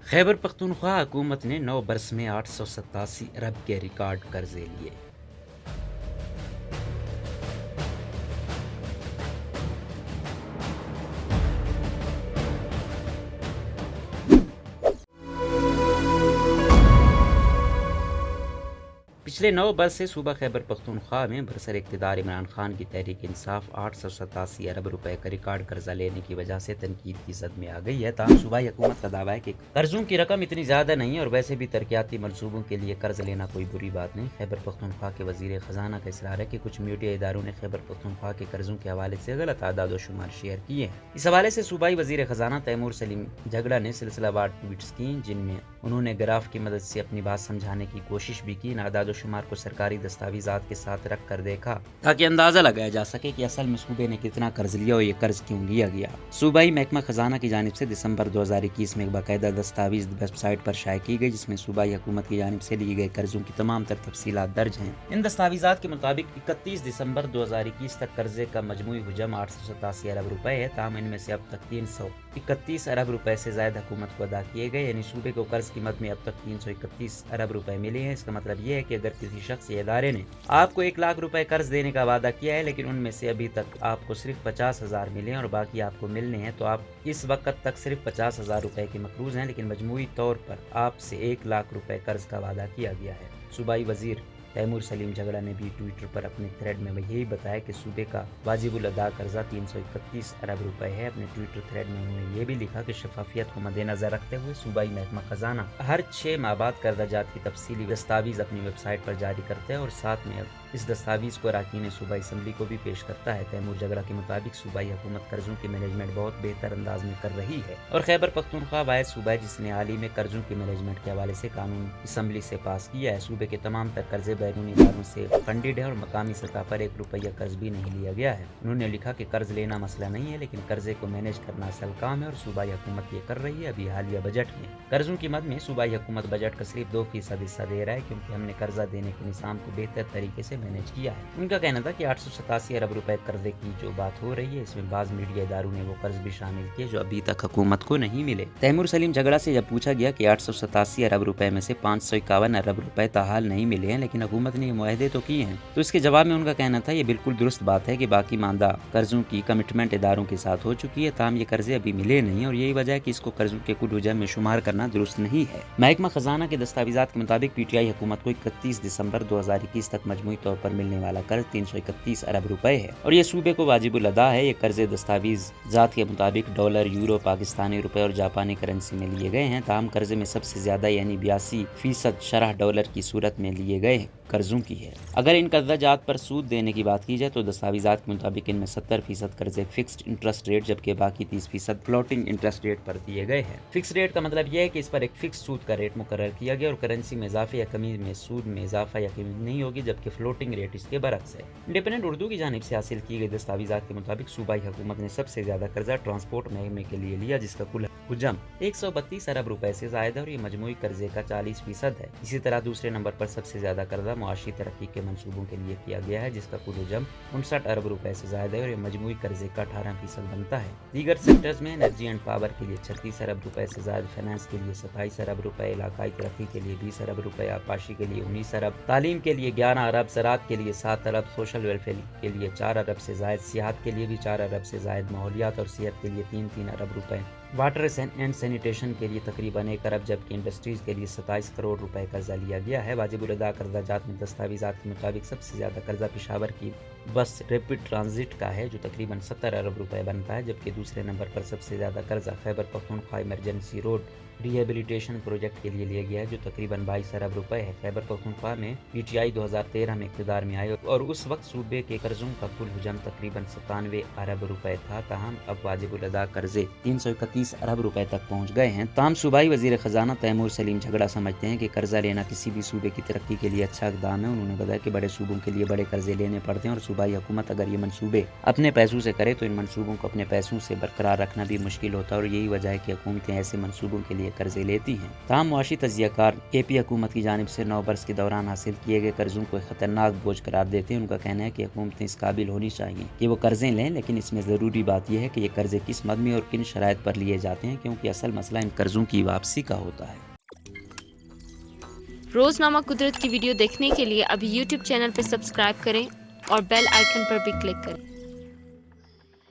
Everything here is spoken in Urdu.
خیبر پختونخوا حکومت نے 9 برس میں 887 ارب کے ریکارڈ قرضے لیے۔ پچھلے 9 برس سے صوبہ خیبر پختونخوا میں برسر اقتدار عمران خان کی تحریک انصاف 887 ارب روپے کا ریکارڈ قرضہ لینے کی وجہ سے تنقید کی زد میں آ گئی ہے۔ تاہم صوبائی حکومت کا دعویٰ ہے کہ قرضوں کی رقم اتنی زیادہ نہیں ہے اور ویسے بھی ترقیاتی منصوبوں کے لیے قرض لینا کوئی بری بات نہیں۔ خیبر پختونخوا کے وزیر خزانہ کا اصرار ہے کہ کچھ میڈیا اداروں نے خیبر پختونخوا کے قرضوں کے حوالے سے غلط اعداد و شمار شیئر کیے ہیں۔ اس حوالے سے صوبائی وزیر خزانہ تیمور سلیم جھگڑا نے سلسلہ وار ٹویٹس کی، جن میں انہوں نے گراف کی مدد سے اپنی بات سمجھانے کی کوشش بھی کی۔ ان اعداد و شمار کو سرکاری دستاویزات کے ساتھ رکھ کر دیکھا تاکہ اندازہ لگایا جا سکے کہ اصل میں صوبے نے کتنا قرض لیا اور یہ قرض کیوں لیا گیا۔ صوبائی محکمہ خزانہ کی جانب سے دسمبر 2021 میں ایک باقاعدہ دستاویز ویب سائٹ پر شائع کی گئی، جس میں صوبائی حکومت کی جانب سے لیے گئے قرضوں کی تمام تر تفصیلات درج ہیں۔ ان دستاویزات کے مطابق 31 دسمبر 2021 تک قرضے کا مجموعی حجم 887 ارب روپے ہے، تاہم ان میں سے اب تک 331 ارب روپے سے زائد حکومت کو ادا کیے گئے، یعنی صوبے کو قرض کی مد میں اب تک 331 ارب روپے ملے ہیں۔ اس کا مطلب یہ ہے کہ اگر کسی شخص یا ادارے نے آپ کو 1 لاکھ روپے قرض دینے کا وعدہ کیا ہے، لیکن ان میں سے ابھی تک آپ کو صرف 50,000 ملے ہیں اور باقی آپ کو ملنے ہیں، تو آپ اس وقت تک صرف 50,000 روپے کے مقروض ہیں، لیکن مجموعی طور پر آپ سے 1 لاکھ روپے قرض کا وعدہ کیا گیا ہے۔ صوبائی وزیر تیمور سلیم جھگڑا نے بھی ٹویٹر پر اپنے تھریڈ میں یہی بتایا کہ صوبے کا واجب الادا قرضہ 331 ارب روپے ہے۔ اپنے ٹویٹر تھریڈ میں انہوں نے یہ بھی لکھا کہ شفافیت کو مد نظر رکھتے ہوئے صوبائی محکمہ خزانہ ہر 6 ماہ بعد قرضہ جات کی تفصیلی دستاویز اپنی ویب سائٹ پر جاری کرتا ہے اور ساتھ میں اس دستاویز کو اراکین صوبائی اسمبلی کو بھی پیش کرتا ہے۔ تیمور جھگڑا کے مطابق صوبائی حکومت قرضوں کی مینجمنٹ بہت بہتر انداز میں کر رہی ہے اور خیبر پختونخوا واحد صوبہ ہے جس نے حال ہی میں قرضوں کی مینجمنٹ کے حوالے سے قانون اسمبلی سے پاس کیا ہے۔ صوبے کے تمام تر قرضے بیرونی اداروں سے فنڈڈ ہے اور مقامی سطح پر 1 روپیہ قرض بھی نہیں لیا گیا ہے۔ انہوں نے لکھا کہ قرض لینا مسئلہ نہیں ہے، لیکن قرضے کو مینیج کرنا اصل کام ہے اور صوبائی حکومت یہ کر رہی ہے۔ ابھی حالیہ بجٹ میں قرضوں کی مد میں صوبائی حکومت بجٹ کا صرف 2% حصہ دے رہا ہے، کیونکہ ہم نے قرضہ دینے کے نظام کو بہتر طریقے سے مینیج کیا ہے۔ ان کا کہنا تھا کہ 887 ارب روپے قرضے کی جو بات ہو رہی ہے، اس میں بعض میڈیا اداروں نے وہ قرض بھی شامل کیے جو ابھی تک حکومت کو نہیں ملے۔ تیمور سلیم جھگڑا سے جب پوچھا گیا کہ 887 ارب روپے میں سے 551 ارب روپے تاحال نہیں ملے ہیں، لیکن حکومت نے یہ معاہدے تو کیے ہیں، تو اس کے جواب میں ان کا کہنا تھا یہ بالکل درست بات ہے کہ باقی ماندہ قرضوں کی کمٹمنٹ اداروں کے ساتھ ہو چکی ہے، تاہم یہ قرضے ابھی ملے نہیں اور یہی وجہ ہے کہ اس کو قرضوں کے کل حجم میں شمار کرنا درست نہیں ہے۔ محکمہ خزانہ کے دستاویزات کے مطابق پی ٹی آئی حکومت کو 31 دسمبر 2021 تک مجموعی طور پر ملنے والا قرض 331 ارب روپے ہے اور یہ صوبے کو واجب الادا ہے۔ یہ قرضے دستاویز ذات کے مطابق ڈالر، یورو، پاکستانی روپے اور جاپانی کرنسی میں لیے گئے ہیں، تاہم قرضے میں سب سے زیادہ یعنی 82% شرح ڈالر کی صورت میں لیے گئے قرضوں کی ہے۔ اگر ان قرضہ جات پر سود دینے کی بات کی جائے تو دستاویزات کے مطابق ان میں 70% قرضے فکسڈ انٹرسٹ ریٹ جبکہ باقی 30% فلوٹنگ انٹرسٹ ریٹ پر دیے گئے ہیں۔ فکس ریٹ کا مطلب یہ ہے کہ اس پر ایک فکس سود کا ریٹ مقرر کیا گیا اور کرنسی میں اضافے یا کمی میں سود میں اضافہ یا کمی نہیں ہوگی، جبکہ فلوٹنگ ریٹ اس کے برعکس ہے۔ انڈیپینڈنٹ اردو کی جانب سے حاصل کی گئی دستاویزات کے مطابق صوبائی حکومت نے سب سے زیادہ قرضہ ٹرانسپورٹ محکمے کے لیے لیا، جس کا کل حجم 132 ارب روپے سے زائد ہے اور یہ مجموعی قرضے کا 40% ہے۔ اسی طرح دوسرے نمبر پر سب سے زیادہ قرضہ معاشی ترقی کے منصوبوں کے لیے کیا گیا ہے، جس کا کل حجم 59 ارب روپے سے زائد ہے اور یہ مجموعی قرضے کا 18% بنتا ہے۔ دیگر سیکٹرز میں انرجی اینڈ پاور کے لیے 36 ارب روپے سے زائد، فائنانس کے لیے 27 ارب روپے، علاقائی ترقی کے لیے 20 ارب روپے، آبپاشی کے لیے 19 ارب، تعلیم کے لیے 11 ارب، زراعت کے لیے 7 ارب، سوشل ویلفیئر کے لیے 4 ارب سے زائد، سیاحت کے لیے بھی 4 ارب سے زائد، ماحولیات اور صحت کے لیے 3 ارب روپے، واٹر اینڈ سینیٹیشن کے لیے تقریباً 1 ارب، جبکہ انڈسٹریز کے لیے 27 کروڑ روپے قرضہ لیا گیا ہے۔ واجب الادا قرضہ جات میں دستاویزات کے مطابق سب سے زیادہ قرضہ پشاور کی بس ریپڈ ٹرانزٹ کا ہے جو تقریباً 70 ارب روپے بنتا ہے، جبکہ دوسرے نمبر پر سب سے زیادہ قرضہ Khyber Pakhtunkhwa emergency road rehabilitation project کے لیے لیا گیا ہے جو تقریباً 22 ارب روپے ہے۔ خیبر پختونخوا میں پی ٹی آئی 2013 میں اقتدار میں آئے اور اس وقت صوبے کے قرضوں کا کل حجم تقریباً 97 ارب روپے تھا، تاہم اب واجب الادا قرضے 331 ارب روپے تک پہنچ گئے ہیں۔ تاہم صوبائی وزیر خزانہ تیمور سلیم جھگڑا سمجھتے ہیں کہ قرضہ لینا کسی بھی صوبے کی ترقی کے لیے اچھا اقدام ہے۔ انہوں نے بتایا کہ بڑے صوبوں کے لیے بڑے قرضے لینے پڑتے ہیں اور صوبائی حکومت اگر یہ منصوبے اپنے پیسوں سے کرے تو ان منصوبوں کو اپنے پیسوں سے برقرار رکھنا بھی مشکل ہوتا ہے اور یہی وجہ ہے کہ حکومتیں ایسے منصوبوں کے لیے قرضے لیتی ہیں۔ تاہم معاشی تجزیہ کار اے پی حکومت کی جانب سے 9 برس کے دوران حاصل کیے گئے قرضوں کو ایک خطرناک بوجھ قرار دیتے ہیں۔ ان کا کہنا ہے کہ حکومتیں اس قابل ہونی چاہیے کہ وہ قرضے لیں، لیکن اس میں ضروری بات یہ ہے کہ یہ قرضے کس مد میں اور کن شرائط پر لیے لیے جاتے ہیں کیونکہ اصل مسئلہ ان قرضوں کی واپسی کا ہوتا ہے۔ روزنامہ قدرت کی ویڈیو دیکھنے کے لیے ابھی یوٹیوب چینل پر سبسکرائب کریں اور بیل آئیکن پر بھی کلک کریں۔